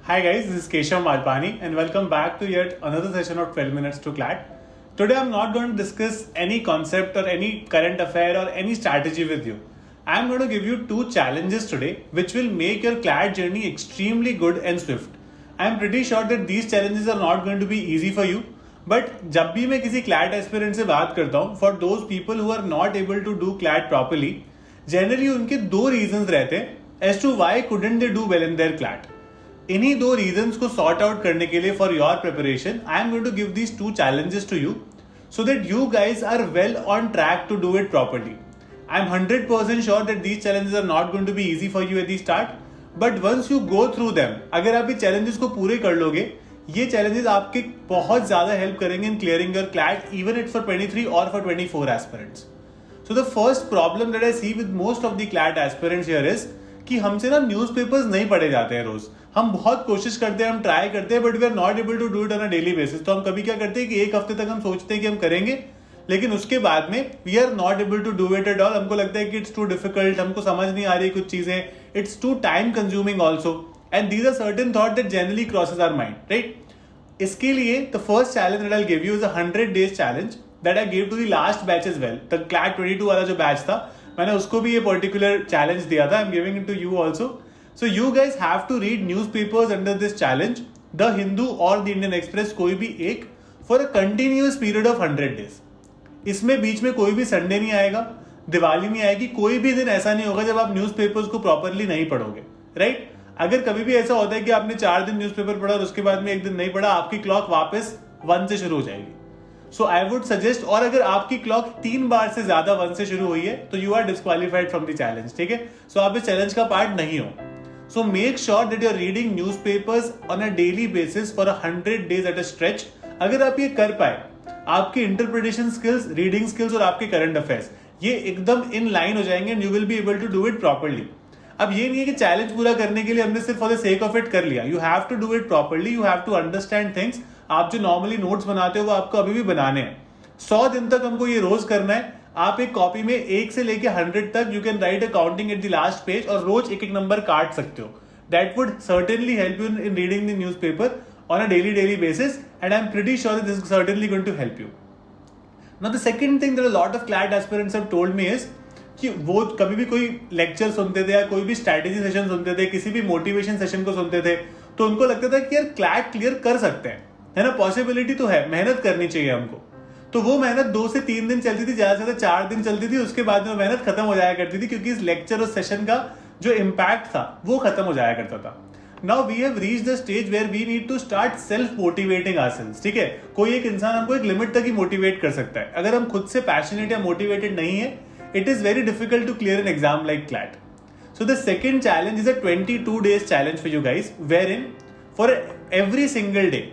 Hi guys, this is Keshav Malpani and welcome back to yet another session of 12 minutes to CLAT. Today I'm not going to discuss any concept or any current affair or any strategy with you. I'm going to give you two challenges today which will make your CLAT journey extremely good and swift. I'm pretty sure that these challenges are not going to be easy for you. But जब भी मैं किसी CLAT aspirant से बात करता हूँ, for those people who are not able to do CLAT properly, generally उनके दो reasons रहते हैं as to why couldn't they do well in their CLAT. इन्हीं दो रीजंस को सॉर्ट आउट करने के लिए for your preparation I am going to give these two challenges to you so that you guys are well on track to do it properly. I am 100% sure that these challenges are not going to be easy for you at the start, but once you go through them, अगर आप ये challenges को पूरे कर लोगे, ये challenges आपके बहुत ज्यादा हेल्प करेंगे in clearing your CLAT even it's for 23 or for 24 aspirants. So the first problem that I see with most of the CLAT aspirants here is कि हमसे ना न्यूज़पेपर्स नहीं पढ़े जाते हैं रोज. हम बहुत कोशिश करते हैं, हम ट्राई करते हैं, but we are not able to do it on a daily basis. तो हम कभी क्या करते हैं कि एक हफ्ते तक हम सोचते हैं कि हम करेंगे, लेकिन उसके बाद में we are not able to do it at all. हमको लगता है कि इट्स टू डिफिकल्ट, हमको समझ नहीं आ रही कुछ चीजें, it's too time consuming also, and these are certain thought that generally crosses our mind, right. इसके लिए the first challenge that I will give you is a 100 days challenge that I give to the last batch as well. The CLAT 22 वाला जो batch था, मैंने उसको भी ये particular challenge दिया था. I am giving it to you also. So you guys have to read newspapers under this challenge, The Hindu और The Indian Express, कोई भी एक, for a continuous period of 100 days. इसमें बीच में कोई भी संडे नहीं आएगा, दिवाली नहीं आएगी, कोई भी दिन ऐसा नहीं होगा जब आप न्यूज़पेपर्स को प्रॉपरली नहीं पढ़ोगे, राइट. अगर कभी भी ऐसा होता है कि आपने 4 दिन न्यूज़पेपर पढ़ा और उसके बाद में एक दिन नहीं पढ़ा, आपकी क्लॉक वापस 1 से शुरू हो जाएगी. सो आई वुड सजेस्ट, और अगर आपकी क्लॉक 3 बार से ज्यादा 1 से शुरू हुई है तो you are disqualified from the challenge, ठीक है. सो आप इस चैलेंज का पार्ट नहीं हो. So make sure that you're reading newspapers on a daily basis for 100 days at a stretch. अगर आप ये कर पाए, आपके इंटरप्रिटेशन स्किल्स, रीडिंग स्किल्स और आपके करंट अफेयर्स ये एकदम इन लाइन हो जाएंगे and you will be able to do it properly. अब ये नहीं है कि चैलेंज पूरा करने के लिए हमने सिर्फ for the sake of it कर लिया. You have to do it properly, you have to understand things. आप जो नॉर्मली नोट्स बनाते हो वो आपको अभी भी बनाने हैं. 100 दिन तक हमको ये रोज करना है. आप एक कॉपी में 1 से लेके 100 तक you can write a counting at the last page और रोज एक एक नंबर काट सकते हो. That would certainly help you in reading the newspaper on a daily basis, and I'm pretty sure that this is certainly going to help you. Now the second thing that a lot of CLAT aspirants have told me is कि वो कभी भी कोई lecture सुनते थे या कोई भी स्ट्रैटेजी सेशन सुनते थे, किसी भी मोटिवेशन सेशन को सुनते थे, तो उनको लगता था कि यार क्लैट क्लियर कर सकते हैं, है ना, पॉसिबिलिटी तो है, मेहनत करनी चाहिए हमको. तो वो मेहनत 2 से 3 दिन चलती थी, ज्यादा से ज्यादा 4 दिन चलती थी, उसके बाद में मेहनत खत्म हो जाया करती थी क्योंकि इस लेक्चर और सेशन का जो इम्पैक्ट था वो खत्म हो जाया करता था. Now we have reached the stage where we need to start self motivating ourselves, ठीक है. कोई एक इंसान हमको एक लिमिट तक ही मोटिवेट कर सकता है. अगर हम खुद से पैशनेट या मोटिवेटेड नहीं है, it is very difficult to clear an exam like CLAT. So the second challenge is a 22 days challenge for you guys, wherein for every single day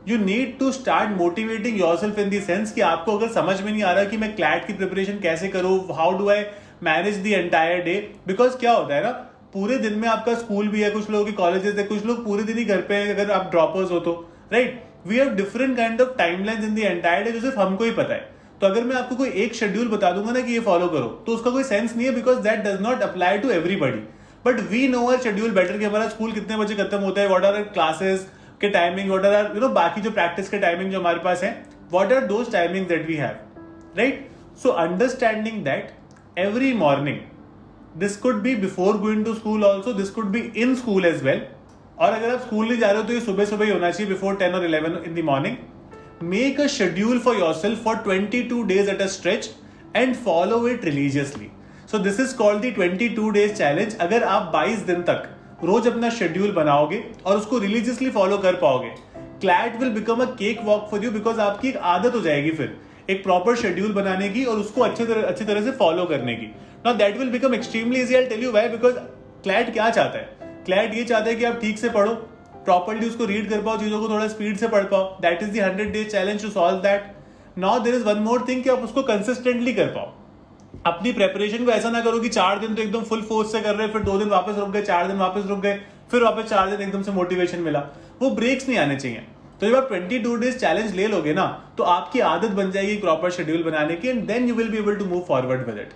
you need to start motivating yourself in the sense कि आपको अगर समझ में नहीं आ रहा कि मैं CLAT की प्रिपरेशन कैसे करूं, how do I manage the entire day. Because क्या होता है ना, पूरे दिन में आपका स्कूल भी है, कुछ लोगों के कॉलेजेस है, कुछ लोग पूरे दिन ही घर पे हैं अगर आप ड्रॉपर्स हो तो, right. We have different kind of timelines in the entire day जो सिर्फ हमको ही पता है. तो अगर मैं आपको कोई एक शेड्यूल बता दूंगा ना कि ये फॉलो करो, तो उसका कोई सेंस नहीं है because that does not apply to everybody. But we know our schedule better कि हमारा स्कूल कितने बजे खत्म होता है, व्हाट आर क्लासेस के timing, what are you know बाकी जो प्रैक्टिस के टाइमिंग जो हमारे पास है, what are those timing that we have, right. So understanding that every morning, this could be before going to school also, this could be in school as well, और अगर आप स्कूल नहीं जा रहे हो तो ये सुबह सुबह ही होना चाहिए, before 10 or 11 in the morning. Make a schedule for yourself for 22 days at a stretch and follow it religiously. So this is called the 22 days challenge. अगर आप 22 दिन तक रोज अपना शेड्यूल बनाओगे और उसको रिलीजियसली फॉलो कर पाओगे, CLAT will become a cake walk for you, because आपकी एक आदत हो जाएगी फिर एक प्रॉपर शेड्यूल बनाने की और उसको अच्छी तरह से फॉलो करने की. Now that will become extremely easy. I tell you why, because CLAT क्या चाहता है, क्लैट ये चाहता है कि आप ठीक से पढ़ो, प्रॉपर्ली उसको रीड कर पाओ, चीजों को थोड़ा स्पीड से पढ़ पाओ. That is the 100 days challenge to solve that. Now there is one more thing कि आप उसको कंसिस्टेंटली कर पाओ. अपनी प्रेपरेशन को ऐसा ना करो कि 4 दिन तो एकदम फुल फोर्स से कर रहे, फिर 2 दिन वापस रुक गए, 4 दिन वापस रुक गए, फिर वापस 4 दिन एकदम से मोटिवेशन मिला. वो ब्रेक्स नहीं आने चाहिए. तो जब आप 22 days चैलेंज ले लोगे ना, तो आपकी आदत बन जाएगी प्रॉपर शेड्यूल बनाने की, and then you will be able to move forward with it.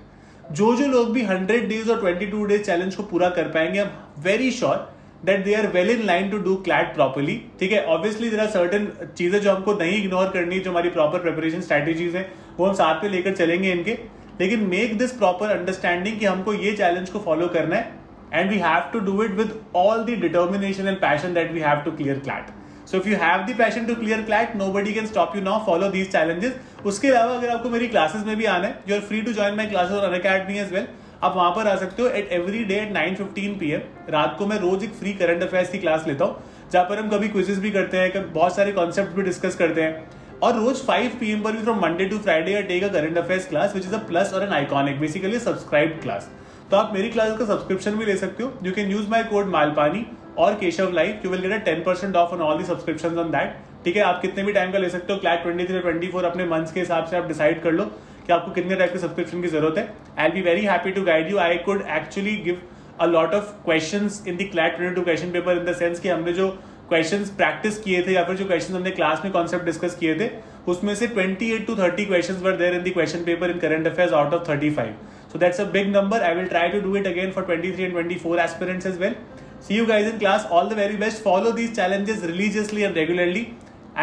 जो लोग भी 100 days और 22 days चैलेंज को पूरा कर पाएंगे, I am very sure that they are well in line to do CLAT properly. ठीक है, obviously there are certain चीजें जो हमको नहीं इग्नोर करनी, जो हमारी प्रॉपर प्रिपरेशन स्ट्रैटेजीज हैं वो हम साथ में लेकर चलेंगे इनके, लेकिन मेक दिस प्रॉपर अंडरस्टैंडिंग कि हमको ये चैलेंज को फॉलो करना है and we have to do it with all the determination and passion that we have to clear CLAT. So if you have the passion to clear CLAT, nobody can stop you now. Follow these challenges. उसके अलावा अगर आपको मेरी classes में भी आना है, you are free to join my classes on Unacademy as well. आप वहां पर आ सकते हो at every day at 9:15 PM. रात को मैं रोज एक फ्री करंट अफेयर्स की क्लास लेता हूँ, जहाँ पर हम कभी क्विजेस भी करते हैं, बहुत सारे कॉन्सेप्ट भी डिस्कस करते हैं, और रोज 5 PM पर भी from Monday to Friday I take a current affairs class which is a plus or an iconic, basically subscribe class. तो आप मेरी क्लास का सब्सक्रिप्शन भी ले सकते हो. You can use my code Malpani or Keshav live. You will get a 10% off on all the subscriptions on that. ठीक है, आप कितने भी टाइम का ले सकते हो. क्लैट 23 और 24 अपने मंथ्स के हिसाब से आप डिसाइड कर लो कि आपको कितने टाइप के सब्सक्रिप्शन की जरूरत है. I will be very happy to guide you. I could actually give a lot of questions in the CLAT 22 question paper, in the sense कि हमने जो क्वेश्चंस प्रैक्टिस किए थे या फिर जो क्वेश्चंस हमने क्लास में कॉन्सेप्ट डिस्कस किए थे, उसमें से 28 to 30 questions were there in the question paper in current affairs out of 35. So that's a big number. I will try to do it again for 23 and 24 aspirants as well. See you guys in class. All the very best. Follow these challenges religiously and regularly.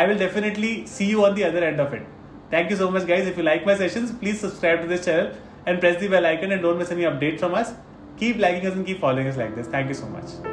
I will definitely see you on the other end of it. Thank you so much, guys. If you like my sessions, please subscribe to this channel and press the bell icon and don't miss any update from us. Keep liking us and keep following us like this. Thank you so much.